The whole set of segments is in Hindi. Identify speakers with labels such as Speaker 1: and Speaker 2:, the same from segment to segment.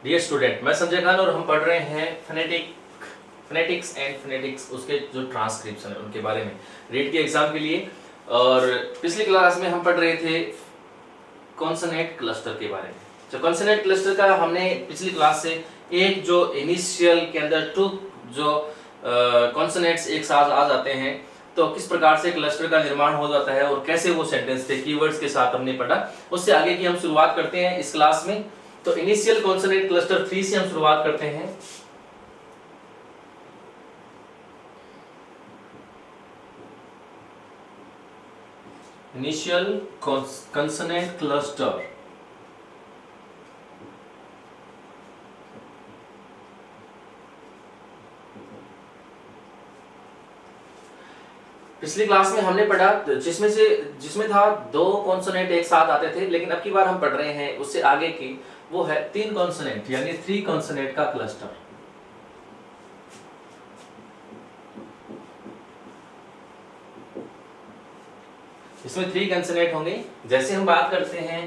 Speaker 1: डियर स्टूडेंट, मैं संजय खान और हम पढ़ रहे हैं फिनेटिक्स एंड फिनेटिक्स उसके जो ट्रांसक्रिप्शन है उनके बारे में रीट के एग्जाम के लिए। और पिछली क्लास में हम पढ़ रहे थे कॉन्सोनेंट क्लस्टर के बारे में। तो कॉन्सोनेंट क्लस्टर का हमने पिछली क्लास से एक जो इनिशियल के अंदर टू जो कॉन्सोनेंट्स एक साथ आ जाते हैं तो किस प्रकार से क्लस्टर का निर्माण हो जाता है और कैसे वो सेंटेंस थे कीवर्ड्स के साथ हमने पढ़ा। उससे आगे की हम शुरुआत करते हैं इस क्लास में। तो इनिशियल कॉन्सोनेंट क्लस्टर 3 से हम शुरुआत करते हैं। इनिशियल कॉन्सोनेंट क्लस्टर पिछली क्लास में हमने पढ़ा जिसमें था 2 कॉन्सोनेंट एक साथ आते थे, लेकिन अब की बार हम पढ़ रहे हैं उससे आगे की, वो है 3 कॉन्सोनेंट यानी 3 कॉन्सोनेंट का क्लस्टर। इसमें 3 कॉन्सोनेंट होंगे। जैसे हम बात करते हैं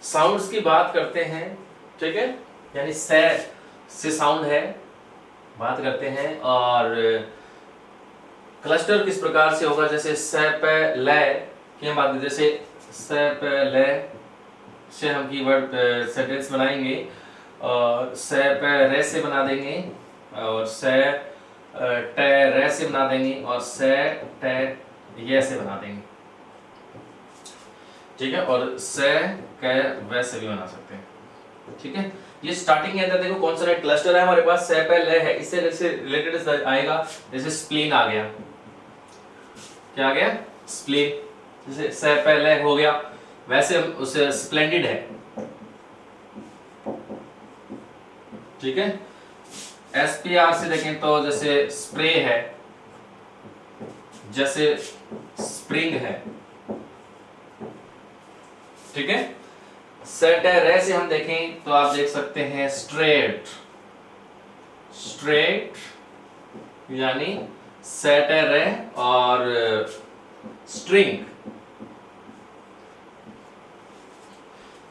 Speaker 1: साउंड्स की बात करते हैं, ठीक है, यानी से साउंड है बात करते हैं। और क्लस्टर किस प्रकार से होगा, जैसे स प ल की हम बात करें, जैसे स प ल से हम कीवर्ड सेंटेंस बनाएंगे और स प र से बना देंगे और स ट र से बना देंगे और स ट य से बना देंगे, ठीक है, और स क व से भी बना सकते हैं, ठीक है। ये स्टार्टिंग के अंदर देखो कॉन्सोनेंट क्लस्टर है हमारे पास, स प ल है, इससे रिलेटेड आएगा। जैसे स्प्लीन आ गया, क्या आ गया, स्प्लीन। जैसे स प ल हो गया, वैसे उसे स्प्लेंडिड है, ठीक है। SPR से देखें तो जैसे स्प्रे है, जैसे स्प्रिंग है, ठीक है। सेटर से हम देखें तो आप देख सकते हैं स्ट्रेट यानी सेटर और स्ट्रिंग,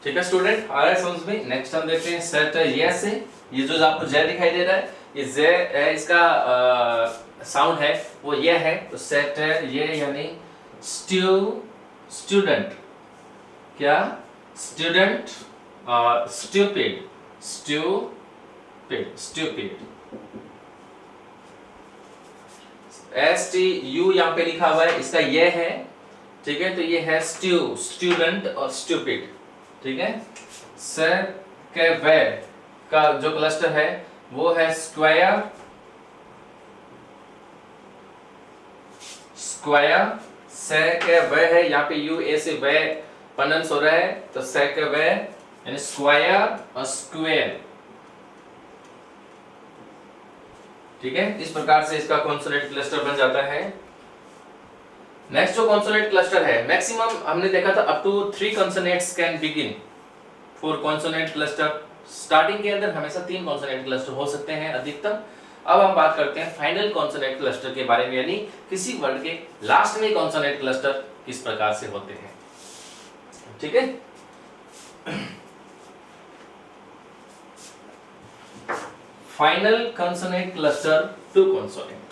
Speaker 1: ठीक है स्टूडेंट, आ रहा है समझ में। नेक्स्ट हम देखते हैं सेटर ये से, ये जो आपको जे दिखाई दे रहा है, ये जे है, इसका साउंड है वो ये है, तो सेटर ये यानी स्टूडेंट, क्या, स्टूडेंट और स्टूपिड STU यहाँ पे लिखा हुआ है, इसका ये है, ठीक है। तो ये है स्टूडेंट और स्टूपिड, ठीक है। सर के वे का जो क्लस्टर है वो है स्क्वायर से के वे है, यहाँ पे यू ए से वे पनंस हो रहा है, तो से के वे यानी स्क्वायर और स्क्वेयर, ठीक है। इस प्रकार से इसका कॉन्सोनेंट क्लस्टर बन जाता है। नेक्स्ट जो कॉन्सोनेंट क्लस्टर है, मैक्सिमम हमने देखा था up to 3 consonants can begin for consonant cluster. Starting के अंदर हमेशा 3 कॉन्सोनेंट क्लस्टर हो सकते हैं अधिकतम। अब हम बात करते हैं फाइनल कॉन्सोनेंट क्लस्टर के बारे में, यानी किसी वर्ड के लास्ट में कॉन्सोनेंट क्लस्टर किस प्रकार से होते हैं, ठीक है। फाइनल कॉन्सोनेंट क्लस्टर 2 कॉन्सोनेंट,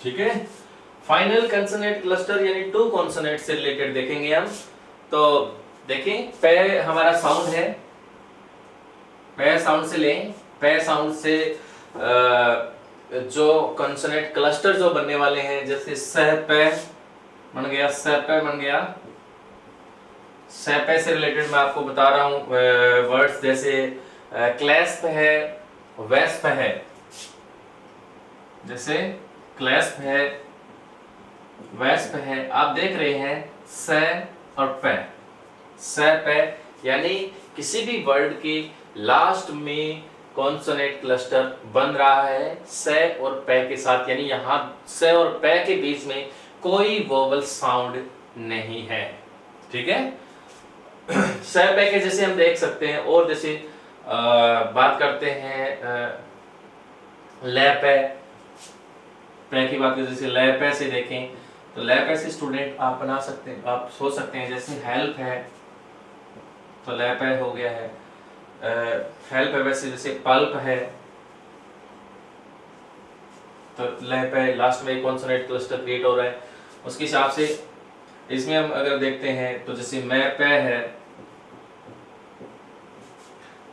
Speaker 1: ठीक है। फाइनल कंसोनेंट क्लस्टर यानी 2 कॉन्सोनेंट से रिलेटेड देखेंगे हम। तो देखें, पे हमारा साउंड है, पे साउंड से लें, पे साउंड से जो कॉन्सोनेंट क्लस्टर जो बनने वाले हैं, जैसे सह पे बन गया, सह पे बन गया। सह पे से रिलेटेड मैं आपको बता रहा हूं वर्ड्स, जैसे क्लैस्प है, वेस्प है, जैसे क्लैस्प है, वेस्प है। आप देख रहे हैं स और पे, स पे, यानी किसी भी वर्ड के लास्ट में कॉन्सोनेंट क्लस्टर बन रहा है स और पे के साथ, यानी यहाँ स और पे के बीच में कोई वोवल साउंड नहीं है। ठीक है, स पे के जैसे हम देख सकते हैं, और जैसे बात करते हैं ले पे, पे की बात करें जैसे ले पे से देखें तो ले पे से स्टूडेंट आप बना सकते हैं, आप सोच सकते हैं जैसे हेल्प है तो ले पे हो गया है, हेल्प है वैसे जैसे पल्प है तो ले पे लास्ट में एक कॉन्सोनेंट क्लस्टर क्रिएट हो रहा है। उसके हिसाब से इसमें हम अगर देखते हैं तो जैसे मैं पे है,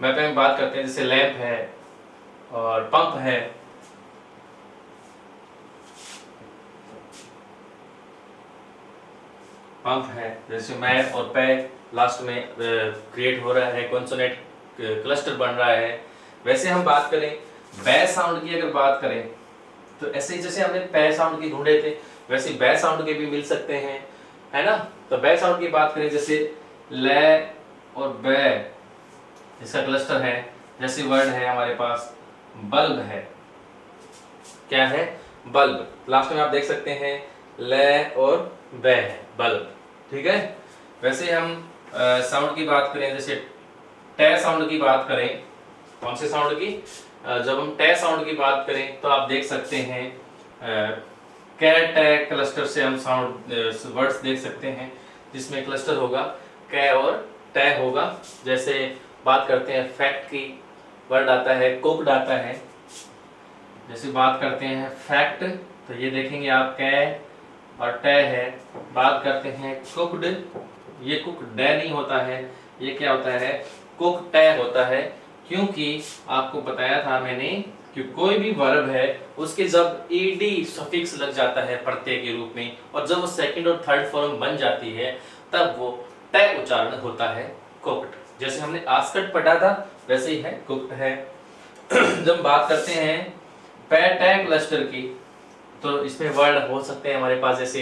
Speaker 1: मैं पे में बात करते हैं जैसे लैंप है और पंप है, पंप है, जैसे मैं और पे लास्ट में क्रिएट हो रहा है, कॉन्सोनेंट क्लस्टर बन रहा है। वैसे हम बात करें बे साउंड की, अगर बात करें तो ऐसे ही जैसे हमने पे साउंड की ढूंढे थे वैसे बे साउंड के भी मिल सकते हैं, है ना। तो बे साउंड की बात करें जैसे ले और बे इसका क्लस्टर है, जैसे वर्ड है हमारे पास बल्ब है, क्या है बल्ब, लास्ट में आप देख सकते हैं ले और बे है बल्ब। ठीक है, वैसे हम साउंड की बात करें जैसे टे साउंड की बात करें, कौन से साउंड की, जब हम टे साउंड की बात करें तो आप देख सकते हैं कै टे क्लस्टर से हम साउंड वर्ड्स देख सकते हैं जिसमें क्लस्टर होगा कै और टे होगा। जैसे बात करते हैं फैक्ट की, वर्ड आता है कुक्ड आता है, जैसे बात करते हैं फैक्ट तो ये देखेंगे आप कै और टे है। बात करते हैं कुक्ड, ये कुक डे नहीं होता है, ये क्या होता है कुक टे होता है, क्योंकि आपको बताया था मैंने कि कोई भी वर्ब है उसके जब ईडी सफिक्स लग जाता है प्रत्यय के रूप में और जब वो सेकंड और थर्ड फॉर्म बन जाती है तब वो टे उच्चारण होता है कुक्ड। जैसे हमने आस्कट पढ़ा था वैसे ही है कुक्ड है। जब बात करते हैं पे टे क्लस्टर की तो इसमें वर्ड हो सकते हैं हमारे पास, जैसे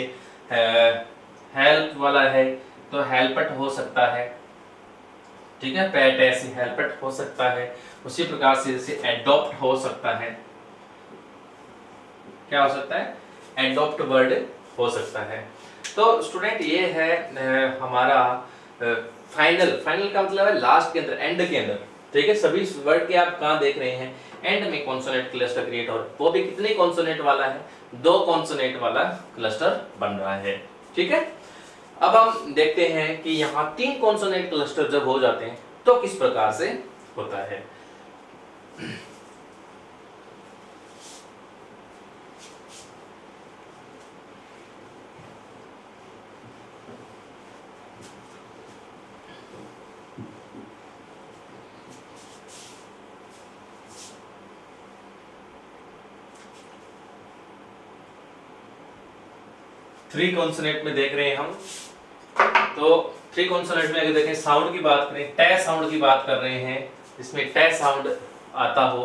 Speaker 1: हेल्प वाला है तो हेल्पट हो सकता है, ठीक है, पेट ऐसे हेल्पट हो सकता है। उसी प्रकार से जैसे एडॉप्ट हो सकता है, क्या हो सकता है एडॉप्ट वर्ड हो सकता है। तो स्टूडेंट ये है हमारा फाइनल, फाइनल का मतलब है लास्ट के अंदर, एंड के अंदर। ठीक है, सभी वर्ड के आप कहाँ देख रहे हैं एंड में कॉन्सोनेंट क्लस्टर क्रिएट हो रहा है, वो भी कितने कॉन्सोनेंट वाला है, 2 कॉन्सोनेंट वाला क्लस्टर बन रहा है। ठीक है, अब हम देखते हैं कि यहाँ 3 कॉन्सोनेंट क्लस्टर जब हो जाते हैं तो किस प्रकार से होता है। थ्री कॉन्सोनेंट में देख रहे हैं हम, तो 3 कॉन्सोनेंट में अगर देखें साउंड की बात करें, टे साउंड की बात कर रहे हैं, इसमें टे साउंड आता हो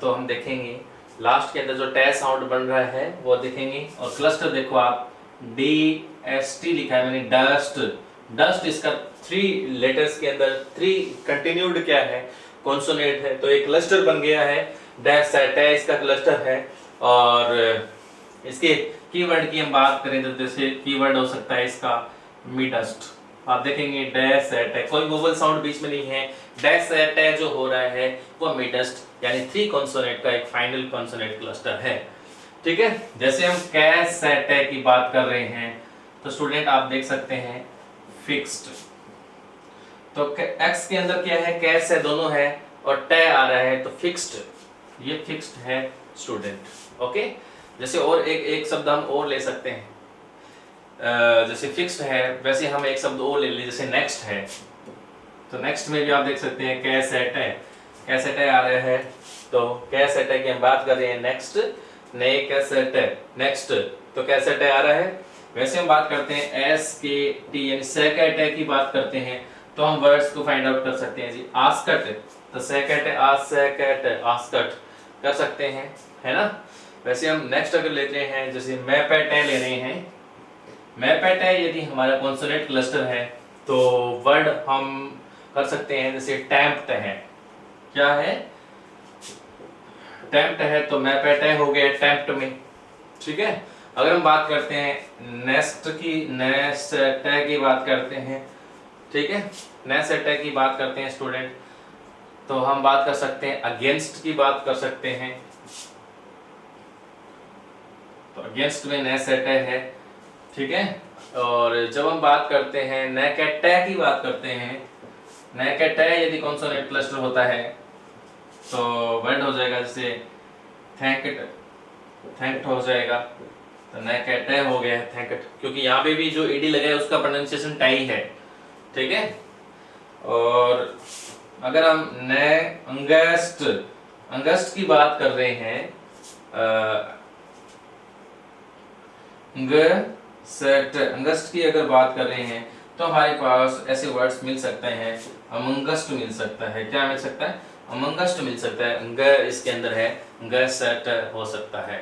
Speaker 1: तो हम देखेंगे लास्ट के अंदर जो टे साउंड बन रहा है वो देखेंगे। और क्लस्टर देखो आप DST लिखा है मैंने, डस्ट, डस्ट इसका 3 लेटर्स के अंदर 3 कंटिन्यूड क्या है कॉन्सोनेंट है, तो एक क्लस्टर बन गया है, डैश टे इसका क्लस्टर है। और इसके कीवर्ड की हम बात करें तो जैसे कीवर्ड हो सकता है इसका मिडस्ट, आप देखेंगे डैश है, कोई वोवल साउंड बीच में नहीं है, डैश है जो हो रहा है वो मिडस्ट, यानी 3 कॉन्सोनेंट का एक फाइनल कॉन्सोनेंट क्लस्टर है। ठीक है, जैसे हम कैस है की बात कर रहे हैं तो स्टूडेंट आप देख सकते हैं फिक्स्ड, तो एक्स के अंदर क्या है कैस है दोनों है और टे आ रहा है तो फिक्स्ड, ये फिक्स्ड है स्टूडेंट। ओके, जैसे और एक शब्द हम और ले सकते हैं, जैसे फिक्स्ड है वैसे हम एक शब्द और ले लें जैसे नेक्स्ट है, तो नेक्स्ट में भी आप देख सकते हैं कैसेट है, कैसेट है आ रहा है तो कैसेट है की हम बात कर रहे हैं नेक्स्ट, नए कैसेट है नेक्स्ट तो कैसेट है आ रहा है। वैसे हम बात करते हैं SKT यानी सेकेट है की बात करते हैं तो हम वर्ड्स को फाइंड आउट कर सकते हैं जी, आस्कट तो सेकेट है आस्कट आस्कट कर सकते हैं, है ना। वैसे हम नेक्स्ट अगर लेते हैं जैसे मैं पेट ले रहे हैं, मैं पेट है यदि हमारा कॉन्सोनेंट क्लस्टर है तो वर्ड हम कर सकते हैं, जैसे टेम्प्ट है, क्या है, टेम्प्ट है, तो मैं पे टे हो गया टेम्प्ट में, ठीक है। अगर हम बात करते हैं नेस्ट की, नेस्ट की बात करते हैं, ठीक है, नेस्ट की बात करते हैं स्टूडेंट, तो हम बात कर सकते हैं अगेंस्ट की बात कर सकते हैं, तो अगेंस्ट में नेस्ट है, ठीक है। और जब हम बात करते हैं नेकेटे की बात करते हैं, नेकेटे यदि कॉन्सोनेंट क्लस्टर होता है तो वर्ड हो जाएगा जैसे थैंकट, थैंक्ड हो जाएगा, तो नेकेटे हो गया है थैंकट, क्योंकि यहाँ पे भी जो ईडी लगा है उसका प्रोनाउंसिएशन टाई है, ठीक है। और अगर हम ने अंगस्ट, अंगस्ट की बात कर रहे हैं, अंगस्ट की अगर बात कर रहे हैं तो हमारे पास ऐसे वर्ड्स मिल सकते हैं, अमंगस्ट मिल सकता है, क्या मिल सकता है, अमंगस्ट मिल सकता है, अंग इसके अंदर है, अंगस्ट हो सकता है।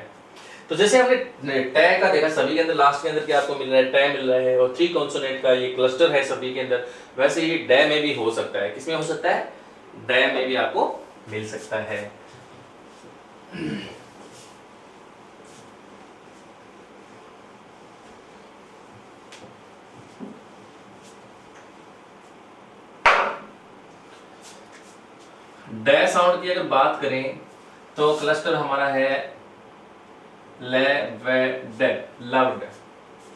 Speaker 1: तो जैसे हमने टे का देखा, सभी के अंदर लास्ट के अंदर क्या आपको मिल रहा है, टे मिल रहा है, और 3 कॉन्सोनेंट का ये क्लस्टर है सभी के अंदर, वैसे ही डे में भी हो सकता है, किसमें हो सकता है, डे में भी आपको मिल सकता है। डे साउंड की अगर बात करें तो क्लस्टर हमारा है ले वे डे, लव्ड,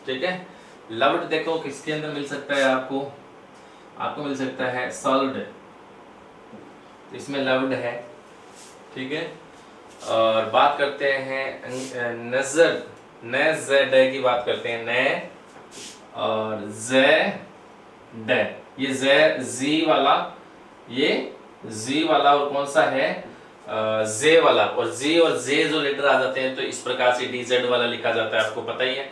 Speaker 1: ठीक है। लव्ड देखो किसके अंदर मिल सकता है आपको, आपको मिल सकता है सॉल्ड, इसमें लव्ड है, ठीक है। और बात करते हैं नजर, ने जे की बात करते हैं, ने और जे डे, ये जे जी वाला, ये जी वाला, और कौन सा है जे वाला, और जी और जे जो लेटर आ जाते हैं तो इस प्रकार से डीजेड वाला लिखा जाता है, आपको पता ही है।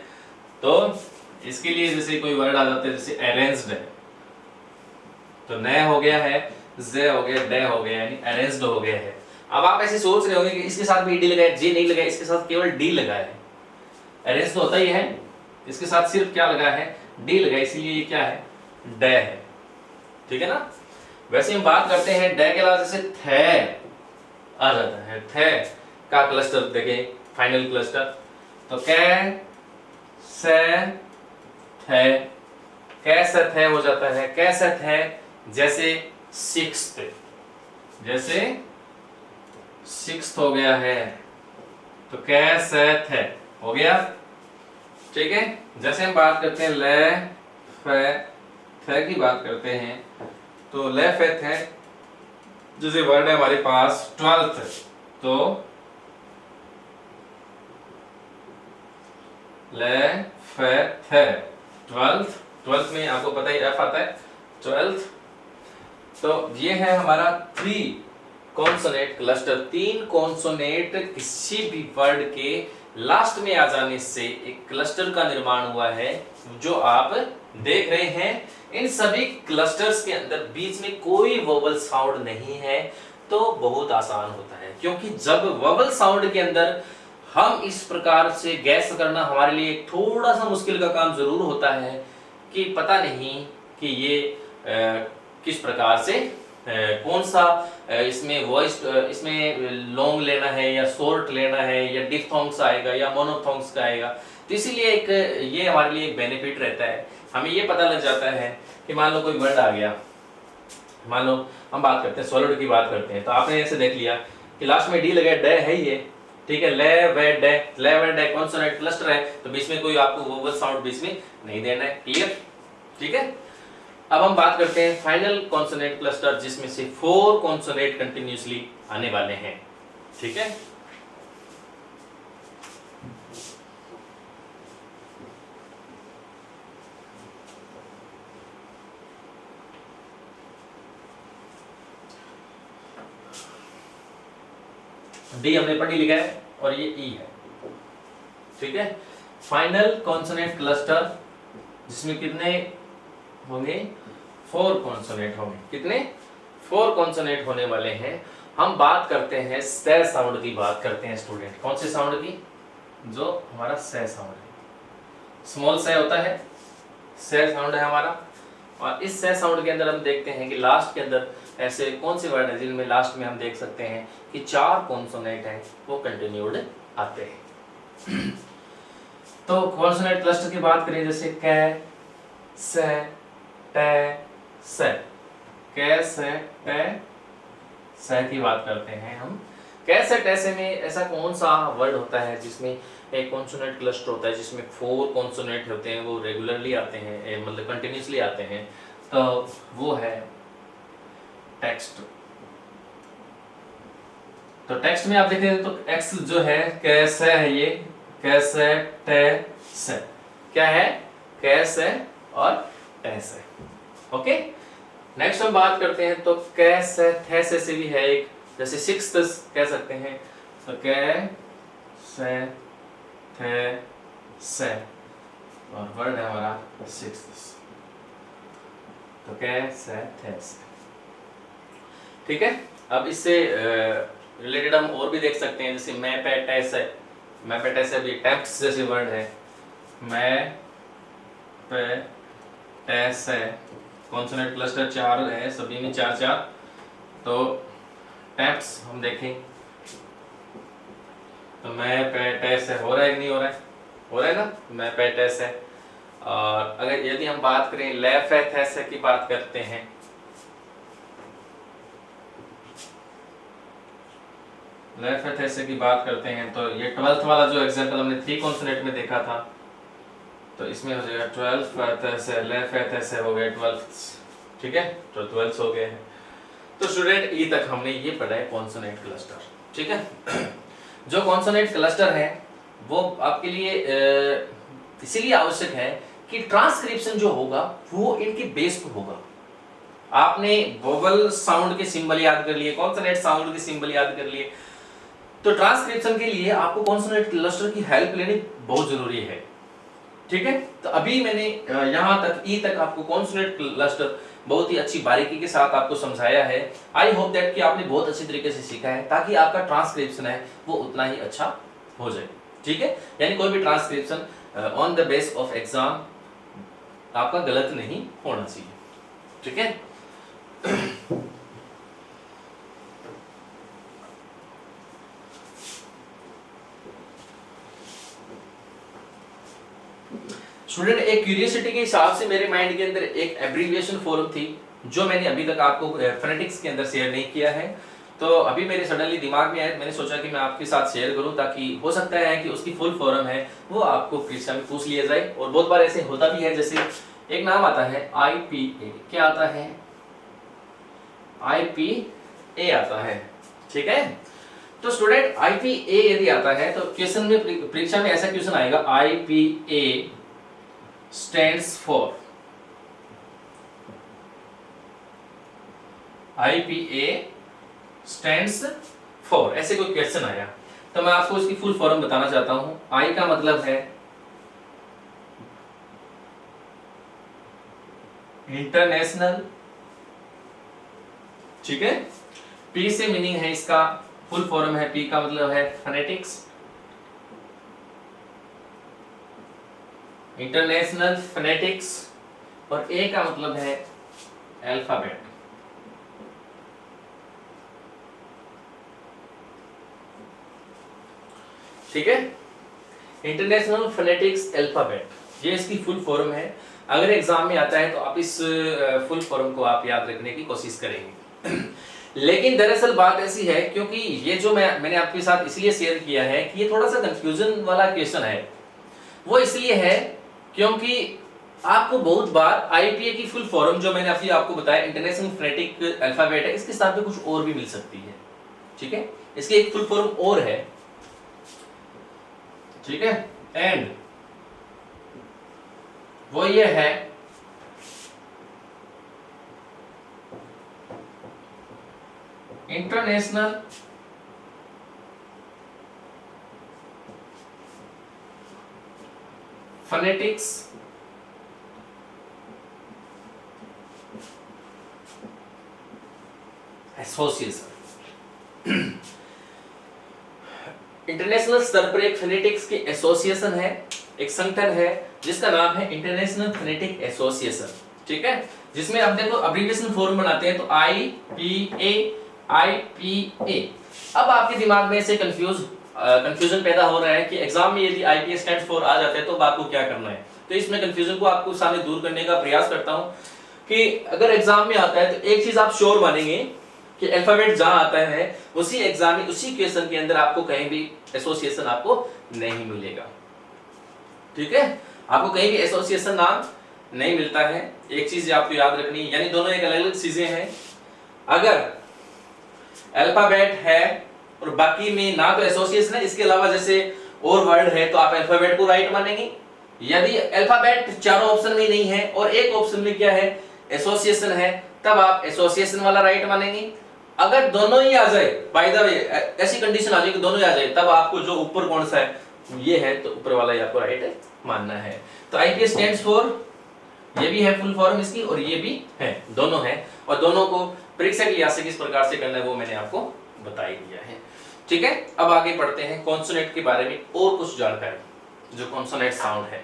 Speaker 1: तो इसके लिए जैसे कोई वर्ड आ जाता है, जैसे अरेंज्ड है, तो नए हो गया है, जे हो गया, डे हो गया, यानी अरेंज्ड हो गया है। अब आप ऐसे सोच रहे होंगे कि इसके साथ भी डी लगा है, जे नहीं लगा है, इसके साथ केवल डी लगा है, अरेंज तो होता ही है, इसके साथ सिर्फ क्या लगा है, डी लगा है, इसीलिए ये क्या है, डे है, ठीक है ना। वैसे हम बात करते हैं डे के अलावा जैसे थे आ जाता है, थे का क्लस्टर देखें, फाइनल क्लस्टर, तो कै से थे, कैसे थे हो जाता है, कैसे थे, जैसे सिक्स्थ, जैसे सिक्स्थ हो गया है, तो कैसे थे हो गया, ठीक है। जैसे हम बात करते हैं ले फे थे की बात करते हैं, तो ले फे थे, जैसे वर्ड है हमारे पास 12th, तो ले फे थे 12th, 12th में आपको पता ही एफ आता है 12th, तो ये है हमारा 3 कॉन्सोनेंट क्लस्टर। 3 कॉन्सोनेंट किसी भी वर्ड के लास्ट में आ जाने से एक क्लस्टर का निर्माण हुआ है, जो आप देख रहे हैं। इन सभी क्लस्टर्स के अंदर बीच में कोई वोवल साउंड नहीं है, तो बहुत आसान होता है, क्योंकि जब वोवल साउंड के अंदर हम इस प्रकार से गैस करना हमारे लिए थोड़ा सा मुश्किल का काम जरूर होता है कि पता नहीं कि ये किस प्रकार से कौन सा इसमें वॉइस, इसमें लॉन्ग लेना है या शॉर्ट लेना है, या डिफथोंग्स आएगा या मोनोथोंग्स का आएगा। तो इसीलिए एक ये हमारे लिए एक बेनिफिट रहता है, हमें ये पता लग जाता है कि मान लो कोई वर्ड आ गया, मान लो हम बात करते हैं सॉलिड की बात करते हैं, तो आपने ऐसे देख लिया कि लास्ट में डी लगा, डे है ये, ठीक है, ले वे डे, ले वे डे कॉन्सोनेंट क्लस्टर है, तो बीच में कोई आपको वोवल साउंड बीच में नहीं देना है, क्लियर, ठीक है। अब हम बात करते हैं फाइनल कॉन्सोनेंट क्लस्टर, जिसमें से 4 कॉन्सोनेंट कंटिन्यूअसली आने वाले हैं, ठीक है। डी हमने पढ़ी लिखा है और ये ई है, ठीक है। फाइनल कॉन्सोनेंट क्लस्टर जिसमें कितने होंगे, 4 कॉन्सोनेंट होंगे, कितने, 4 कॉन्सोनेंट होने वाले हैं। हम बात करते हैं से साउंड की बात करते हैं स्टूडेंट, कौन से साउंड की, जो हमारा से साउंड है, स्मॉल से होता है, से साउंड है हमारा, और इस से साउंड के अंदर हम देखते हैं कि लास्ट के अंदर ऐसे कौन से वर्ड है जिनमें लास्ट में हम देख सकते हैं कि 4 कॉन्सोनेंट हैं वो कंटिन्यूड आते हैं। तो कॉन्सोनेंट क्लस्टर की बात करें जैसे कै, से, टे, से, कै, से, टे, से की बात करते हैं हम। कै, से, टे, से में ऐसा कौन सा वर्ड होता है जिसमें एक कॉन्सोनेंट क्लस्टर होता है जिसमें 4 कॉन्सोनेंट होते हैं वो रेगुलरली आते हैं, मतलब कंटिन्यूसली आते हैं, तो वो है टेक्स्ट। तो टेक्स्ट में आप देखें तो एक्स जो है कैसे है, ये कैसे टे से क्या है, कैसे और टेसे। ओके, नेक्स्ट हम बात करते हैं तो कैसे थे से भी है एक, जैसे 6 कह सकते हैं तो कैसे थे से और वर्ड है हमारा 6, तो कैसे थे से। ठीक है, अब इससे रिलेटेड हम और भी देख सकते हैं जैसे मैं पे से, मैं पे से भी टेक्स्ट जैसे वर्ड है, मैं पे से कॉन्सोनेंट क्लस्टर 4 है, सभी में 4 4, तो टेक्स्ट हम देखें तो मैं पे से हो रहा है कि नहीं हो रहा है, हो रहा है ना, मैं पे से। और अगर यदि हम बात करें ले फे से की बात करते हैं, ले फे से की बात करते हैं तो ये 12th वाला जो एग्जांपल हमने 3 कॉन्सोनेंट में देखा था, तो इसमें हो जाएगा 12 से ले फे से हो गए 12। ठीक है, तो 12 हो गए हैं। तो स्टूडेंट ई तक हमने ये पढ़ा है कॉन्सोनेंट क्लस्टर। ठीक है, जो कॉन्सोनेंट क्लस्टर है वो आपके लिए इसीलिए आवश्यक है कि ट्रांसक्रिप्शन जो होगा वो इनके बेस पर होगा। आपने वोवल साउंड के सिंबल याद कर लिए, कॉन्सोनेंट साउंड के सिंबल याद कर लिए, तो ट्रांसक्रिप्शन के लिए आपको कॉन्सोनेंट क्लस्टर की हेल्प लेनी बहुत जरूरी है। ठीक है, तो अभी मैंने यहाँ तक ई तक आपको कॉन्सोनेंट क्लस्टर बहुत ही अच्छी बारीकी के साथ आपको समझाया है। आई होप दैट कि आपने बहुत अच्छी तरीके से सीखा है ताकि आपका ट्रांसक्रिप्शन है वो उतना ही अच्छा हो जाए। ठीक है, यानी कोई भी transcription on the base of exam आपका गलत नहीं होना चाहिए। ठीक है, स्टूडेंट एक क्यूरियोसिटी के हिसाब से मेरे माइंड के अंदर एक एब्रीविएशन फॉर्म थी जो मैंने अभी तक आपको फोनेटिक्स के अंदर शेयर नहीं किया है, तो अभी मेरे सडनली दिमाग में आया, मैंने सोचा कि मैं आपके साथ शेयर करूं ताकि हो सकता है कि उसकी फुल फॉर्म है वो आपको परीक्षा में पूछ लिया जाए। और बहुत बार ऐसे होता भी है, जैसे एक नाम आता है IPA, क्या आता है, IPA आता है। ठीक है, तो स्टूडेंट IPA यदि आता है तो क्वेश्चन में, परीक्षा में ऐसा क्वेश्चन आएगा IPA stands for, IPA stands for, ऐसे कोई क्वेश्चन आया तो मैं आपको इसकी फुल फॉर्म बताना चाहता हूं। I का मतलब है इंटरनेशनल, ठीक है, P से मीनिंग है इसका फुल फॉर्म है, P का मतलब है फोनेटिक्स, इंटरनेशनल फोनेटिक्स, और A का मतलब है अल्फाबेट। ठीक है, इंटरनेशनल फोनेटिक्स अल्फाबेट, ये इसकी फुल फॉर्म है। अगर एग्जाम में आता है तो आप इस फुल फॉर्म को आप याद रखने की कोशिश करेंगे। लेकिन दरअसल बात ऐसी है, क्योंकि ये जो मैंने आपके साथ इसलिए शेयर किया है कि ये थोड़ा सा कंफ्यूजन वाला क्वेश्चन है, वो इसलिए है क्योंकि आपको बहुत बार IPA की फुल फॉर्म जो मैंने अभी आपको बताया इंटरनेशनल फोनेटिक अल्फाबेट है, इसके साथ में कुछ और भी मिल सकती है। ठीक है, इसकी एक फुल फॉर्म और है। ठीक है, एंड वो ये है इंटरनेशनल फोनेटिक्स एसोसिएशन। इंटरनेशनल स्तर पर एक फोनेटिक्स की एसोसिएशन है, एक संगठन है जिसका नाम है इंटरनेशनल फोनेटिक एसोसिएशन। ठीक है, जिसमें अब देखो अब्रीविएशन फॉर्म बनाते हैं तो IPA। अब आपके दिमाग में से कंफ्यूजन पैदा हो रहा है कि एग्जाम में यदि IPA स्टैंड्स फॉर आ जाता है तो आपको क्या करना है। तो इसमें कंफ्यूजन को आपको सामने दूर करने का प्रयास करता हूं कि अगर एग्जाम में आता है तो एक चीज आप श्योर मानेंगे कि अल्फाबेट जहां आता है उसी एग्जाम में उसी क्वेश्चन के अंदर आपको कहीं भी एसोसिएशन आपको नहीं मिलेगा। ठीक है, आपको कहीं भी एसोसिएशन नाम नहीं मिलता है। एक चीज आपको याद रखनी है, यानी दोनों एक अलग अलग चीजें हैं। अगर अल्फाबेट है और बाकी में ना तो एसोसिएशन है, इसके अलावा जैसे और वर्ड है तो आप अल्फाबेट को राइट मानेंगे। यदि अल्फाबेट चारों ऑप्शन में नहीं है और एक ऑप्शन में क्या है एसोसिएशन है, तब आप एसोसिएशन वाला राइट मानेंगे। अगर दोनों ही आ जाए, बाय द वे ऐसी कंडीशन आ जाए कि दोनों ही आ जाए, तब आपको जो ऊपर कौन सा है ये है तो ऊपर वाला ही आपको राइट मानना है। तो IPA स्टैंड्स फॉर, ये भी है फुल फॉर्म इसकी और ये भी है, दोनों है। और दोनों को परीक्षा के लिहाज से किस प्रकार से करना है वो मैंने आपको बता ही दिया है। ठीक है, अब आगे पढ़ते हैं कॉन्सोनेंट के बारे में और कुछ जानकारी, जो कॉन्सोनेंट साउंड है।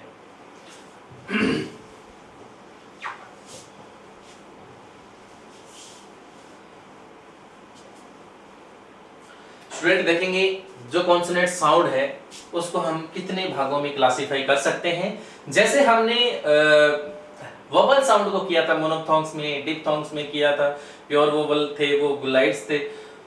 Speaker 1: स्टूडेंट देखेंगे जो कॉन्सोनेंट साउंड है उसको हम कितने भागों में क्लासिफाई कर सकते हैं। जैसे हमने वोवल साउंड को किया था मोनोफ्थोंग्स में, डिप्थोंग्स में किया था, प्योर वोवल थे वो ग्लाइड्स थे,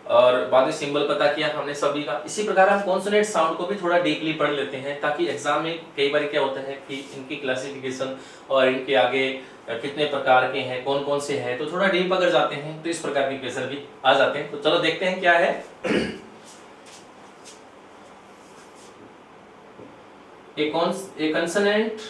Speaker 1: और बाद में सिंबल पता किया हमने सभी का। इसी प्रकार हम कॉन्सोनेंट साउंड को भी थोड़ा डीपली पढ़ लेते हैं, ताकि एग्जाम में कई बार क्या होता है कि इनकी क्लासिफिकेशन और इनके आगे कितने प्रकार के हैं, कौन कौन से हैं, तो थोड़ा डीप अगर जाते हैं तो इस प्रकार के क्वेश्चन भी आ जाते हैं। तो चलो देखते हैं क्या है। A consonant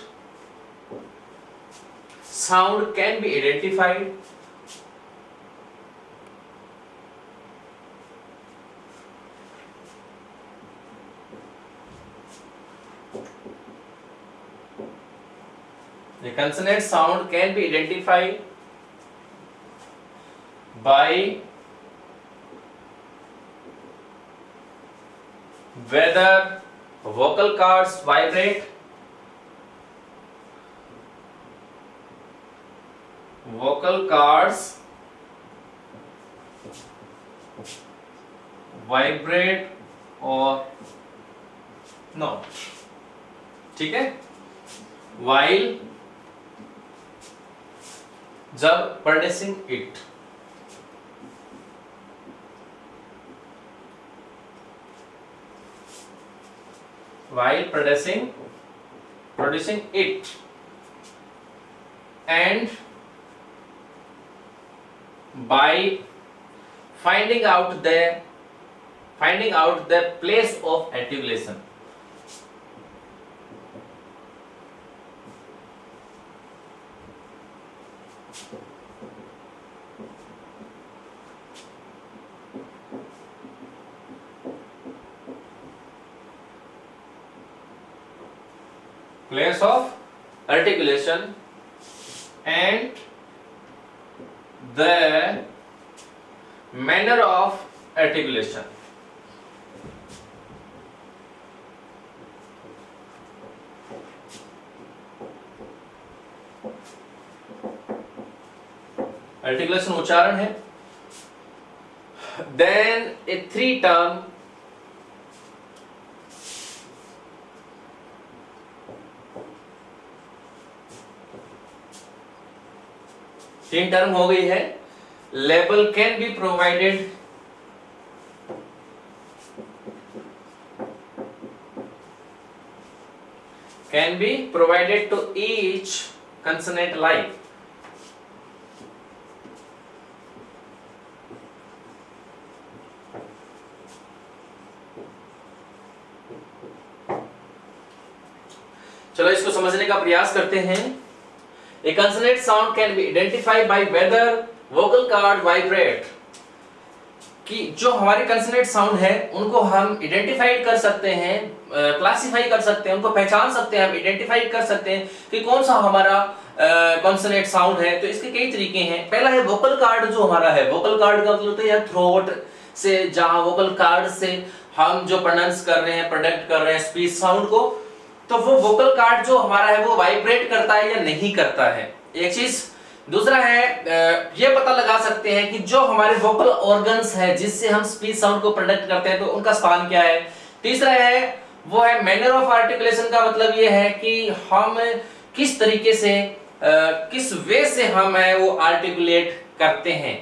Speaker 1: sound can be identified by whether vocal cords vibrate, or not। ठीक है, while जब producing it, while producing it, and by finding out the place of articulation। Place of articulation and the manner of articulation। Articulation उच्चारण है। Then a three term तीन टर्म हो गई है। Label can be provided to each consonant like. चलो इसको समझने का प्रयास करते हैं। A consonant sound can be identified by whether vocal cord vibrate। कि जो हमारे कंसोनेंट साउंड है उनको हम आइडेंटिफाई कर सकते हैं, क्लासिफाई कर सकते हैं, उनको पहचान सकते हैं, हम आइडेंटिफाई कर सकते हैं कि कौन सा हमारा कंसोनेंट साउंड है। तो इसके कई तरीके हैं। पहला है वोकल कार्ड जो हमारा है। वोकल कार्ड का मतलब होता है थ्रोट से, जहां वोकल कार्ड से हम जो प्रोनाउंस कर रहे हैं, प्रोडक्ट कर रहे हैं स्पीच साउंड को, तो वो वोकल कार्ड जो हमारा है वो वाइब्रेट करता है या नहीं करता है। एक चीज दूसरा है ये पता लगा सकते हैं कि जो हमारे वोकल ऑर्गन्स है जिससे हम स्पीच साउंड को प्रोडक्ट करते हैं तो उनका स्थान क्या है। तीसरा है वो है मैनर ऑफ आर्टिकुलेशन का मतलब ये है कि हम किस तरीके से किस वे से हम है वो आर्टिकुलेट करते हैं,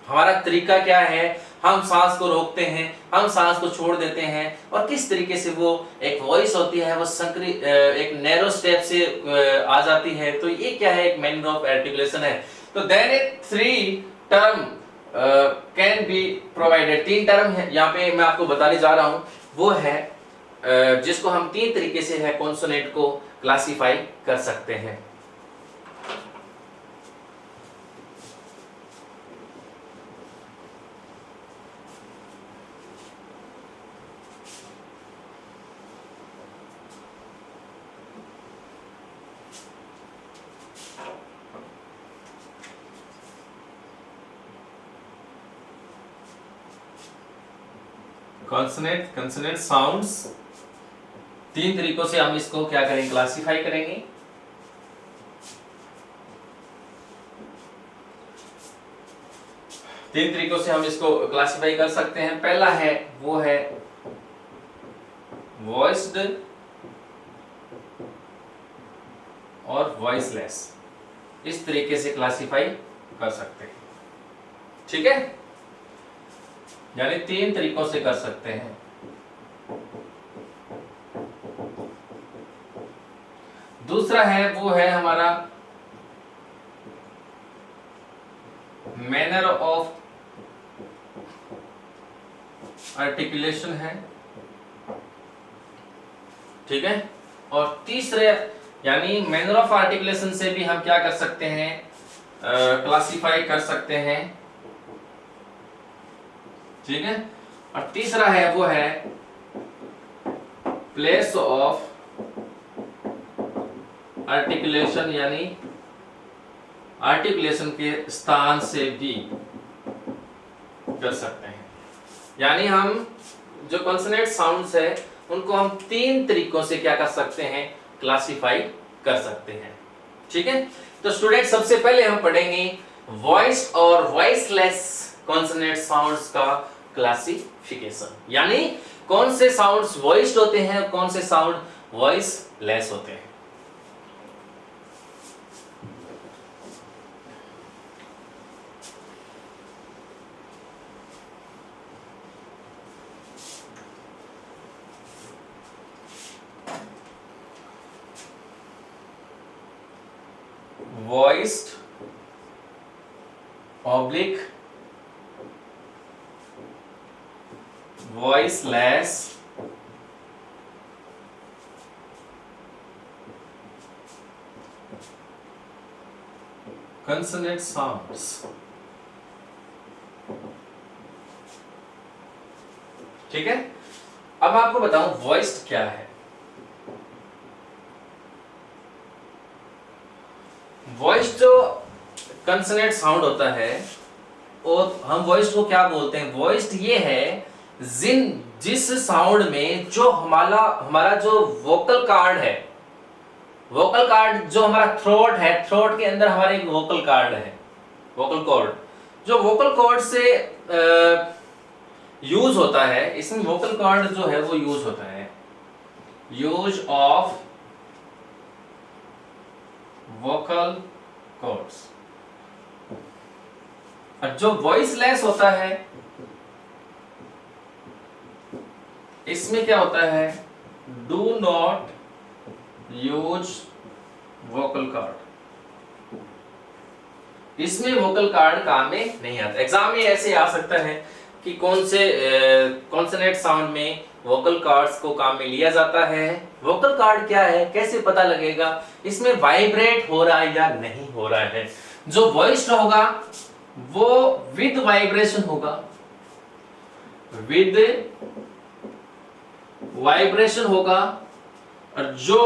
Speaker 1: हमारा तरीका क्या है, हम सांस को रोकते हैं, हम सांस को छोड़ देते हैं और किस तरीके से वो एक वॉइस होती है वो संकरी एक नैरो स्टेप से आ जाती है। तो ये क्या है, एक मैनर ऑफ आर्टिकुलेशन है। तो then it 3 term can be provided. 3 term है यहाँ पे मैं आपको बताने जा रहा हूँ, वो है जिसको हम 3 तरीके से है कॉन्सोनेंट को क्लासिफाई कर सकते हैं। कंसोनेंट साउंड्स 3 तरीकों से हम इसको क्या करेंगे, क्लासिफाई करेंगे। तीन तरीकों से हम इसको क्लासिफाई कर सकते हैं। पहला है वो है वॉइस्ड और वॉइसलेस, इस तरीके से क्लासिफाई कर सकते हैं। ठीक है, यानी 3 तरीकों से कर सकते हैं। दूसरा है वो है हमारा मैनर ऑफ आर्टिकुलेशन है। ठीक है, और तीसरे यानी मैनर ऑफ आर्टिकुलेशन से भी हम क्या कर सकते हैं, क्लासिफाई कर सकते हैं। ठीक है, और तीसरा है वो है प्लेस ऑफ आर्टिकुलेशन, यानी आर्टिकुलेशन के स्थान से भी कर सकते हैं। यानी हम जो कॉन्सोनेंट साउंड्स है उनको हम 3 तरीकों से क्या कर सकते हैं, क्लासिफाई कर सकते हैं। ठीक है, तो स्टूडेंट सबसे पहले हम पढ़ेंगे वॉइस और वॉइसलेस कॉन्सोनेंट साउंड्स का क्लासिफिकेशन, यानी कौन से साउंड्स वॉइस्ड होते हैं और कौन से साउंड वॉइसलेस होते हैं। Voiced oblique voiceless consonant sounds. ठीक है, अब मैं आपको बताऊं वॉइस्ड क्या है। वॉइस जो कंसोनेंट साउंड होता है और हम वॉइस को क्या बोलते हैं, वॉइस ये है जिस साउंड में जो हमारा जो वोकल कार्ड है, वोकल कार्ड जो हमारा थ्रोट है, थ्रोट के अंदर हमारा एक वोकल कार्ड है, वोकल कॉर्ड, जो वोकल कॉर्ड से यूज होता है। इसमें वोकल कॉर्ड जो है वो यूज होता है, यूज ऑफ वोकल कॉर्ड्स। और जो वॉइसलेस होता है इसमें क्या होता है, do not use vocal card, इसमें वोकल कार्ड काम में नहीं आता। एग्जाम में ऐसे आ सकता है कि कौन से कॉन्सोनेंट साउंड में वोकल कार्ड्स को काम में लिया जाता है, वोकल कार्ड क्या है, कैसे पता लगेगा, इसमें वाइब्रेट हो रहा है या नहीं हो रहा है। जो वॉइस्ड होगा वो विद वाइब्रेशन होगा, विद वाइब्रेशन होगा, और जो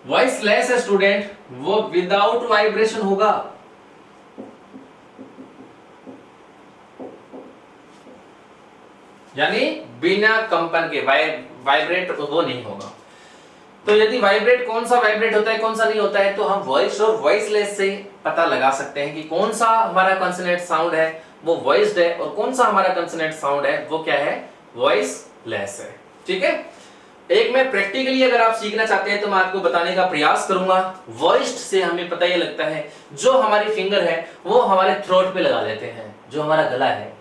Speaker 1: वॉइसलेस है स्टूडेंट वो विदाउट वाइब्रेशन होगा। यानी बिना कंपन के वाइब्रेट वो नहीं होगा। तो यदि वाइब्रेट, कौन सा वाइब्रेट होता है कौन सा नहीं होता है, तो हम वॉइस और वॉइसलेस से पता लगा सकते हैं कि कौन सा हमारा कॉन्सोनेंट साउंड है वो वॉइस्ड है और कौन सा हमारा कॉन्सोनेंट साउंड है वो क्या है, वॉइसलेस है। ठीक है, एक में प्रैक्टिकली अगर आप सीखना चाहते हैं तो मैं आपको बताने का प्रयास करूंगा। वॉइस्ड से हमें पता ये लगता है जो हमारी फिंगर है वो हमारे थ्रोट पे लगा लेते हैं, जो हमारा गला है,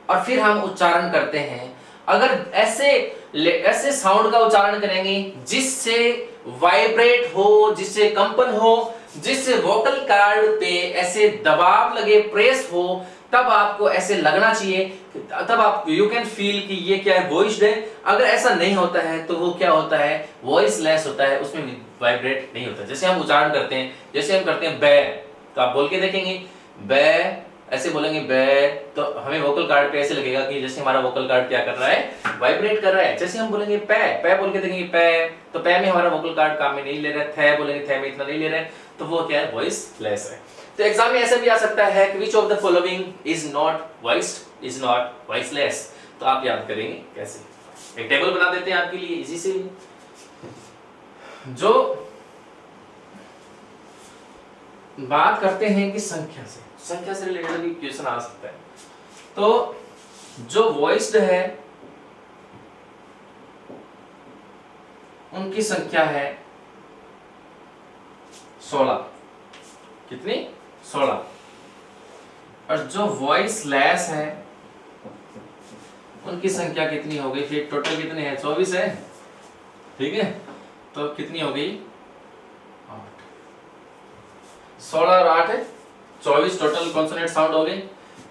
Speaker 1: और फिर हम उच्चारण करते हैं। अगर ऐसे साउंड का उच्चारण करेंगे जिससे वाइब्रेट हो, जिससे कंपन हो, जिससे वोकल कार्ड पे ऐसे दबाव लगे, प्रेस हो, तब आपको ऐसे लगना चाहिए, तब आप यू कैन फील कि ये क्या है, वॉइस्ड है। अगर ऐसा नहीं होता है तो वो क्या होता है, वॉइसलेस होता है, उसमें वाइब्रेट नहीं होता। जैसे हम उच्चारण करते हैं, जैसे हम करते हैं बै, तो आप बोल के देखेंगे बै, ऐसे बोलेंगे बै, तो हमें वोकल कार्ड पे ऐसे लगेगा कि जैसे हमारा वोकल कार्ड क्या कर रहा है, वाइब्रेट कर रहा है। जैसे हम बोलेंगे पै, पै बोल के देखेंगे पै, तो पै में हमारा वोकल कार्ड काम में नहीं ले रहा है। थे बोलेंगे थे में इतना नहीं ले रहा है, तो वो क्या है, वॉइसलेस है। तो एग्जाम में ऐसे भी आ सकता है कि which of the following is not voiced, is not voiceless. तो आप याद करेंगे कैसे, एक टेबल बना देते हैं आपके लिए इजी से। जो बात करते हैं कि संख्या से रिलेटेड भी क्वेश्चन आ सकता है। तो जो वॉइस्ड है उनकी संख्या है 16। कितनी, 16। और जो वॉइसलेस है उनकी संख्या कितनी हो गई, फिर टोटल कितने हैं, 24 है। ठीक है, तो कितनी हो गई, 8। 16 और 8 है 24 टोटल कॉन्सोनेंट साउंड हो गए।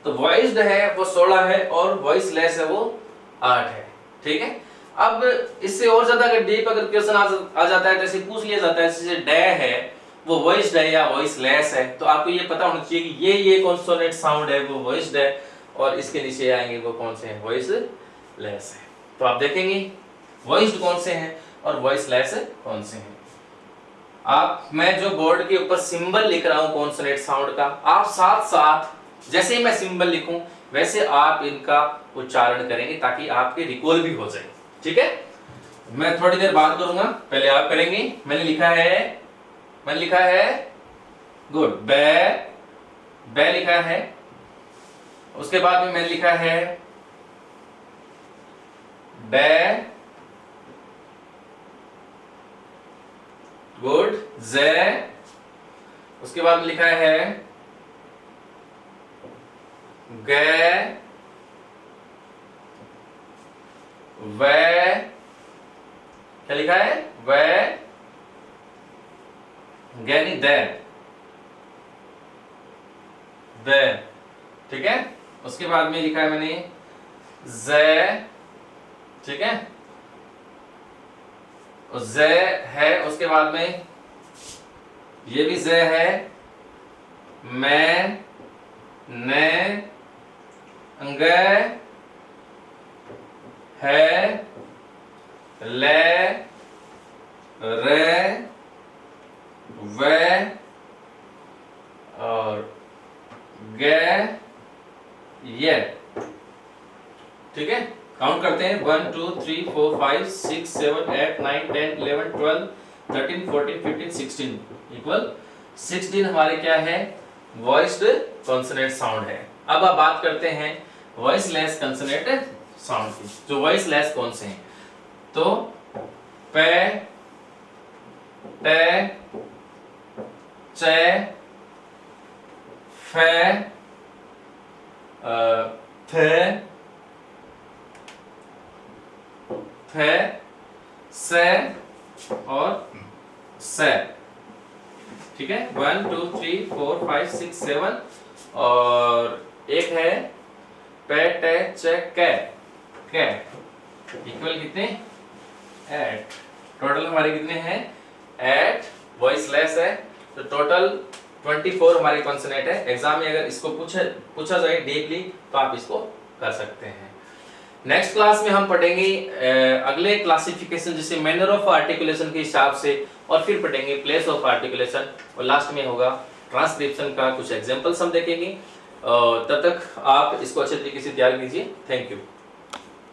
Speaker 1: तो वॉइस्ड है वो 16 है और वॉइसलेस है वो 8 है। ठीक है, अब इससे और ज्यादा अगर डीप अगर क्वेश्चन आ जाता है, जैसे पूछ लिया जाता है जैसे डे है वो वॉइस्ड है या वॉइसलेस है, तो आपको ये पता होना चाहिए कि ये कॉन्सोनेंट साउंड है वो वॉइस्ड है और इसके नीचे आएंगे वो कौन से हैं, वॉइसलेस है। तो आप देखेंगे वॉइस्ड कौन से हैं और वॉइसलेस कौन से हैं। मैं जो बोर्ड के ऊपर सिंबल लिख रहा हूं कॉन्सोनेंट साउंड का, आप साथ साथ जैसे ही मैं सिंबल लिखूं वैसे आप इनका उच्चारण करेंगे ताकि आपके रिकॉल भी हो जाए। ठीक है, मैं थोड़ी देर बाद करूंगा, पहले आप करेंगे। मैंने लिखा है गुड, बै लिखा है। उसके बाद में मैंने लिखा है बै, गुड, जे। उसके बाद में लिखा है गे, वे, क्या लिखा है, वे, गे नहीं, दे। ठीक है, उसके बाद में लिखा है मैंने जे। ठीक है, जे है। उसके बाद में ये भी जे है, मैं, ने, अंगे, है, ले, रे, वे और गे, ये। ठीक है, काउंट करते हैं 1 2 3 4 5 6 7 8 9 10 11 12 13 14 15 16 इक्वल 16 हमारे क्या है, वॉइस्ड कॉन्सोनेंट साउंड है। अब आप बात करते हैं वॉइसलेस कॉन्सोनेंट साउंड की। जो वॉइसलेस कौन से हैं, तो पे, टे, चे, फे, थे, से और से। ठीक है, 1 2 3 4 5 6 7 और एक है पे, टे, चे, के इक्वल कितने, 8। टोटल हमारे कितने हैं, 8 वॉइसलेस है। तो टोटल 24 हमारे कॉन्सोनेंट है। एग्जाम में अगर इसको पूछा जाए डीपली तो आप इसको कर सकते हैं। नेक्स्ट क्लास में हम पढ़ेंगे अगले क्लासिफिकेशन जैसे मैनर ऑफ आर्टिकुलेशन के हिसाब से, और फिर पढ़ेंगे प्लेस ऑफ आर्टिकुलेशन, और लास्ट में होगा ट्रांसक्रिप्शन का कुछ एग्जांपल्स हम देखेंगे। तब तक आप इसको अच्छे तरीके से तैयार कीजिए। Thank you.